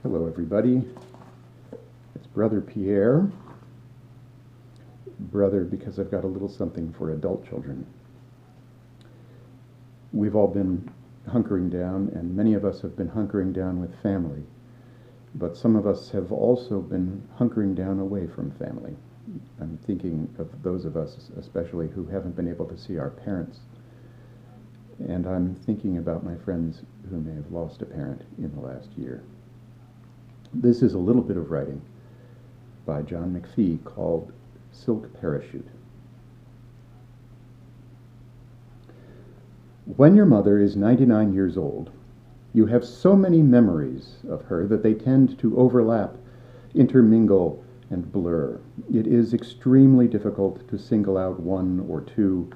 Hello, everybody. It's Brother Pierre. Brother, because I've got a little something for adult children. We've all been hunkering down, and many of us have been hunkering down with family. But some of us have also been hunkering down away from family. I'm thinking of those of us, especially, who haven't been able to see our parents. And I'm thinking about my friends who may have lost a parent in the last year. This is a little bit of writing by John McPhee called Silk Parachute. When your mother is 99 years old, you have so many memories of her that they tend to overlap, intermingle, and blur. It is extremely difficult to single out one or two,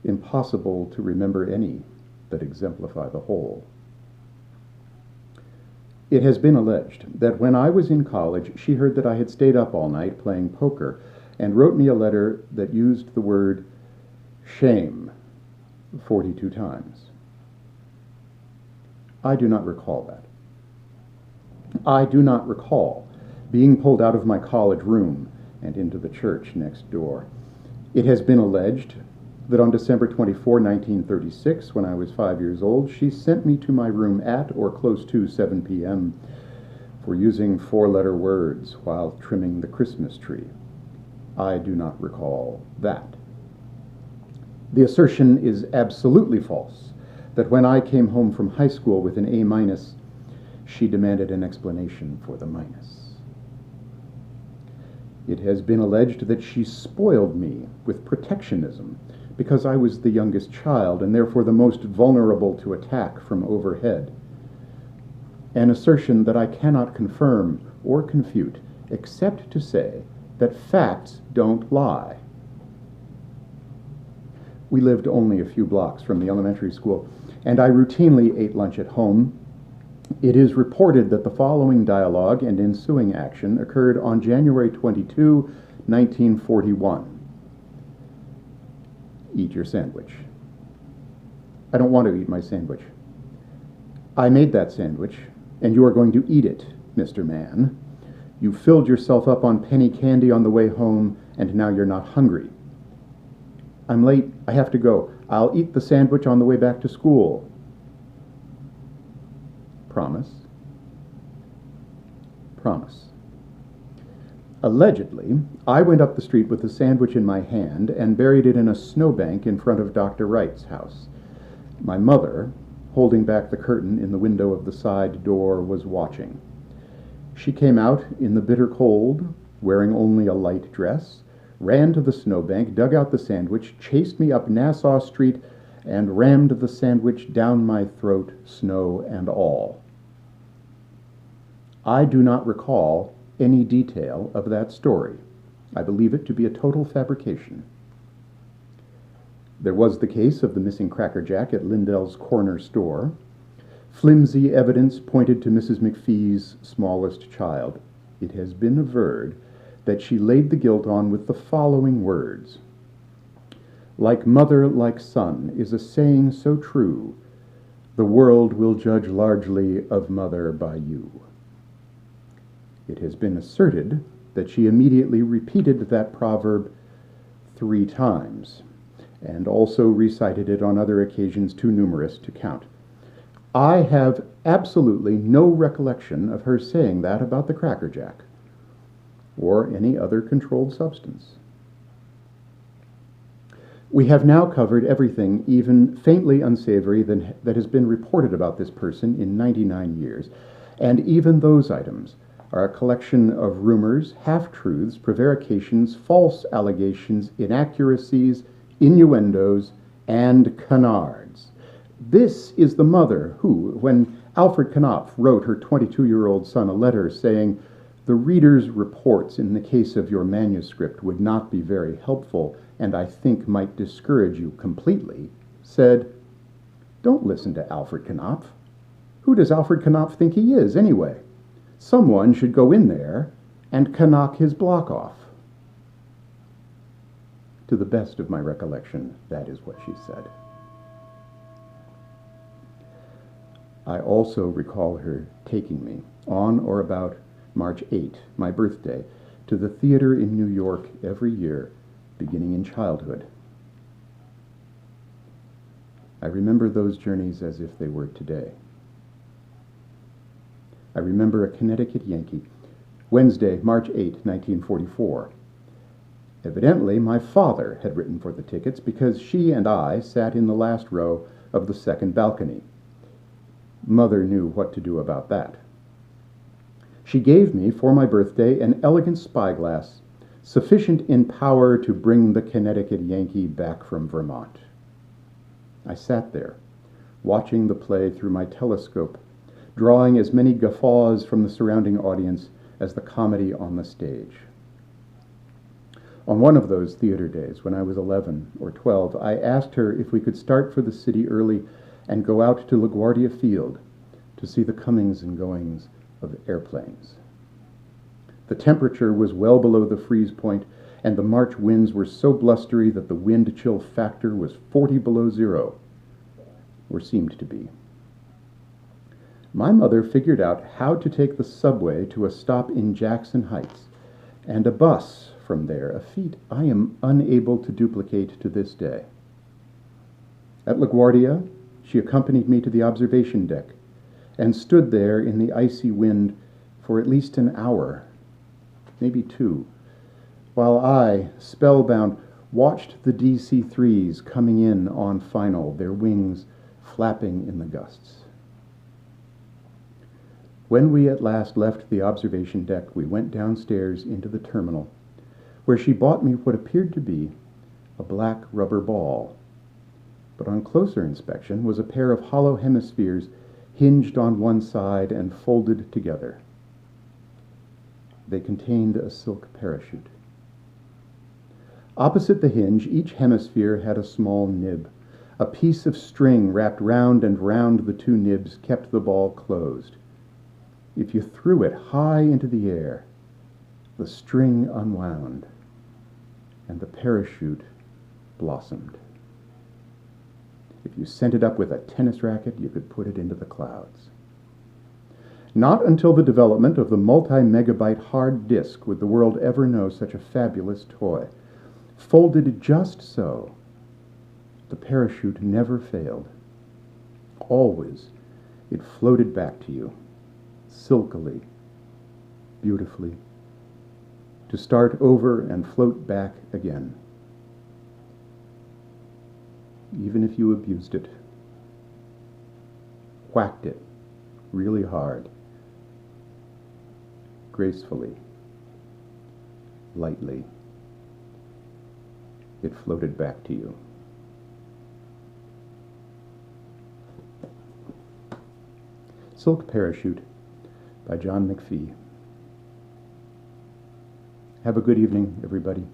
impossible to remember any that exemplify the whole. It has been alleged that when I was in college, she heard that I had stayed up all night playing poker and wrote me a letter that used the word shame 42 times. I do not recall that. I do not recall being pulled out of my college room and into the church next door. It has been alleged that on December 24, 1936, when I was 5 years old, she sent me to my room at or close to 7 p.m. for using four-letter words while trimming the Christmas tree. I do not recall that. The assertion is absolutely false that when I came home from high school with an A-, she demanded an explanation for the minus. It has been alleged that she spoiled me with protectionism because I was the youngest child and therefore the most vulnerable to attack from overhead. An assertion that I cannot confirm or confute, except to say that facts don't lie. We lived only a few blocks from the elementary school, and I routinely ate lunch at home. It is reported that the following dialogue and ensuing action occurred on January 22, 1941. Eat your sandwich. I don't want to eat my sandwich. I made that sandwich, and you are going to eat it, Mr. Man. You filled yourself up on penny candy on the way home, and now you're not hungry. I'm late. I have to go. I'll eat the sandwich on the way back to school. Promise? Promise. Allegedly, I went up the street with the sandwich in my hand and buried it in a snowbank in front of Dr. Wright's house. My mother, holding back the curtain in the window of the side door, was watching. She came out in the bitter cold, wearing only a light dress, ran to the snowbank, dug out the sandwich, chased me up Nassau Street, and rammed the sandwich down my throat, snow and all. I do not recall any detail of that story. I believe it to be a total fabrication. There was the case of the missing Cracker Jack at Lindell's corner store. Flimsy evidence pointed to Mrs. McPhee's smallest child. It has been averred that she laid the guilt on with the following words. Like mother, like son is a saying so true, the world will judge largely of mother by you. It has been asserted that she immediately repeated that proverb 3 times, and also recited it on other occasions too numerous to count. I have absolutely no recollection of her saying that about the Cracker Jack, or any other controlled substance. We have now covered everything, even faintly unsavory, that has been reported about this person in 99 years, and even those items are a collection of rumors, half-truths, prevarications, false allegations, inaccuracies, innuendos, and canards. This is the mother who, when Alfred Knopf wrote her 22-year-old son a letter saying, "The reader's reports in the case of your manuscript would not be very helpful, and I think might discourage you completely," said, "Don't listen to Alfred Knopf. Who does Alfred Knopf think he is, anyway? Someone should go in there and knock his block off." To the best of my recollection, that is what she said. I also recall her taking me, on or about March 8, my birthday, to the theater in New York every year, beginning in childhood. I remember those journeys as if they were today. I remember a Connecticut Yankee, Wednesday, March 8, 1944. Evidently, my father had written for the tickets because she and I sat in the last row of the second balcony. Mother knew what to do about that. She gave me, for my birthday, an elegant spyglass, sufficient in power to bring the Connecticut Yankee back from Vermont. I sat there, watching the play through my telescope, drawing as many guffaws from the surrounding audience as the comedy on the stage. On one of those theater days, when I was 11 or 12, I asked her if we could start for the city early and go out to LaGuardia Field to see the comings and goings of airplanes. The temperature was well below the freeze point, and the March winds were so blustery that the wind chill factor was 40 below zero, or seemed to be. My mother figured out how to take the subway to a stop in Jackson Heights, and a bus from there, a feat I am unable to duplicate to this day. At LaGuardia, she accompanied me to the observation deck and stood there in the icy wind for at least an hour, maybe two, while I, spellbound, watched the DC-3s coming in on final, their wings flapping in the gusts. When we at last left the observation deck, we went downstairs into the terminal, where she bought me what appeared to be a black rubber ball, but on closer inspection was a pair of hollow hemispheres hinged on one side and folded together. They contained a silk parachute. Opposite the hinge, each hemisphere had a small nib. A piece of string wrapped round and round the two nibs kept the ball closed. If you threw it high into the air, the string unwound, and the parachute blossomed. If you sent it up with a tennis racket, you could put it into the clouds. Not until the development of the multi-megabyte hard disk would the world ever know such a fabulous toy. Folded just so, the parachute never failed. Always, it floated back to you, silkily, beautifully, to start over and float back again. Even if you abused it, whacked it really hard, gracefully, lightly, it floated back to you. Silk Parachute by John McPhee. Have a good evening, everybody.